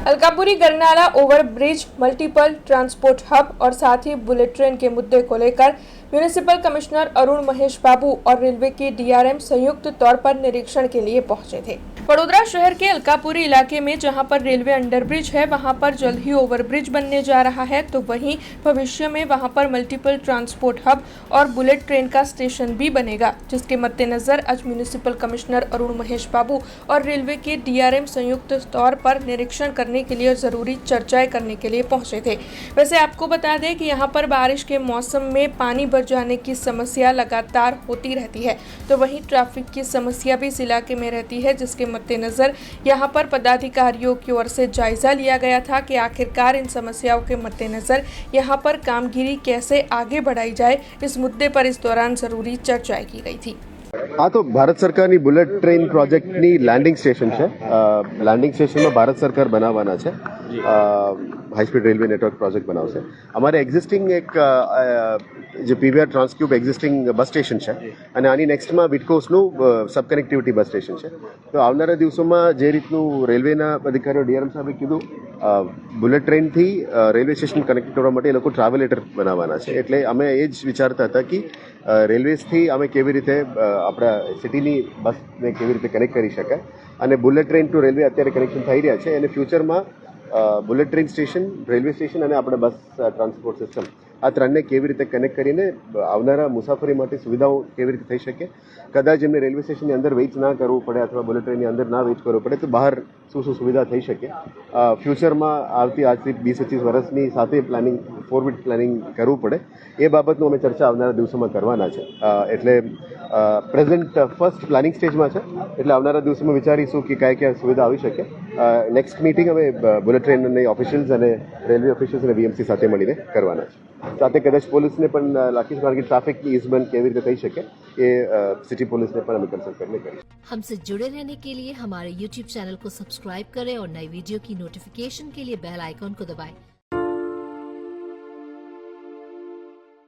Alkapuri Garnala overbridge, multiple transport hub और साथ ही बुलेट ट्रेन के मुद्दे को लेकर म्यूनिसिपल कमिश्नर अरुण महेश बाबू और रेलवे के डीआरएम संयुक्त तौर पर निरीक्षण के लिए पहुंचे थे। वडोदरा शहर के अलकापुरी इलाके में जहां पर रेलवे अंडरब्रिज है वहां पर जल्द ही ओवरब्रिज बनने जा रहा है, तो वहीं भविष्य में वहां पर मल्टीपल ट्रांसपोर्ट हब और बुलेट ट्रेन का स्टेशन भी बनेगा, जिसके मद्देनजर आज म्यूनिसिपल कमिश्नर अरुण महेश बाबू और रेलवे के डीआरएम संयुक्त तौर पर निरीक्षण करने के लिए जरूरी चर्चाएं करने के लिए पहुंचे थे। वैसे आपको बता दें कि यहाँ पर बारिश के मौसम में पानी भर जाने की समस्या लगातार होती रहती है, तो वहीं ट्रैफिक की समस्या भी इस इलाके में रहती है, जिसके मद्देनजर यहाँ पर पदाधिकारियों की ओर से जायजा लिया गया था कि आखिरकार इन समस्याओं के मद्देनजर यहाँ पर कामगिरी कैसे आगे बढ़ाई जाए। इस मुद्दे पर इस दौरान जरूरी चर्चाएं की गई थी। हाँ, तो भारत सरकारनी बुलेट ट्रेन प्रोजेक्टनी લેન્ડિંગ સ્ટેશન છે। લેન્ડિંગ સ્ટેશનમાં ભારત સરકાર બનાવવાના છે, high speed railway network project બનાવશે। અમારે એક્ઝિસ્ટિંગ એક જે પીવીઆર ટ્રાન્સક્યુબ એક્ઝિસ્ટિંગ બસ સ્ટેશન છે અને આની નેક્સ્ટમાં વિટકોસનું સબ કનેક્ટિવિટી બસ સ્ટેશન છે। તો આવનારા દિવસોમાં જે રીતનું રેલવેના અધિકારીઓ ડીઆરએમ સાહેબે કીધું, બુલેટ ટ્રેનથી રેલવે સ્ટેશન કનેક્ટ કરવા માટે એ લોકો ટ્રાવેલેટર બનાવવાના છે। એટલે અમે એ જ વિચારતા હતા કે રેલવેઝથી અમે કેવી રીતે આપણા સિટીની બસને કેવી રીતે કનેક્ટ કરી શકાય અને બુલેટ ટ્રેન ટુ રેલવે અત્યારે કનેક્શન થઈ રહ્યા છે અને ફ્યુચરમાં bullet train station, railway station અને આપણે બસ ટ્રાન્સપોર્ટ સિસ્ટમ આ ત્રણને કેવી રીતે કનેક્ટ કરીને આવનારા મુસાફરી માટે સુવિધાઓ કેવી રીતે થઈ શકે। કદાચ એમને રેલવે સ્ટેશનની અંદર વેઇટ ના કરવું પડે અથવા બુલેટ ટ્રેનની અંદર ના વેઇટ કરવું પડે તો બહાર શું શું સુવિધા થઈ શકે। ફ્યુચરમાં આવતી આજથી 20-25 વર્ષની સાથે પ્લાનિંગ, ફોરવર્ડ પ્લાનિંગ કરવું પડે એ બાબતનું અમે ચર્ચા આવનારા દિવસોમાં કરવાના છે। એટલે પ્રેઝન્ટ ફર્સ્ટ પ્લાનિંગ સ્ટેજમાં છે, એટલે આવનારા દિવસોમાં વિચારીશું કે કયા સુવિધા આવી શકે। નેક્સ્ટ મીટિંગ અમે બુલેટ ટ્રેનની ઓફિશિયલ્સ અને રેલવે ઓફિશિયલ્સ અને વીએમસી સાથે મળીને કરવાના છે। સાથે કદાચ પોલીસને પણ રાખીશું, કારણ કે ટ્રાફિકની ઇઝમેન્ટ કેવી રીતે થઈ શકે એ સિટી पुलिस ने पर हमें कंसल्ट करने करी। हमसे जुड़े रहने के लिए हमारे YouTube चैनल को सब्सक्राइब करें और नई वीडियो की नोटिफिकेशन के लिए बेल आइकॉन को दबाएं।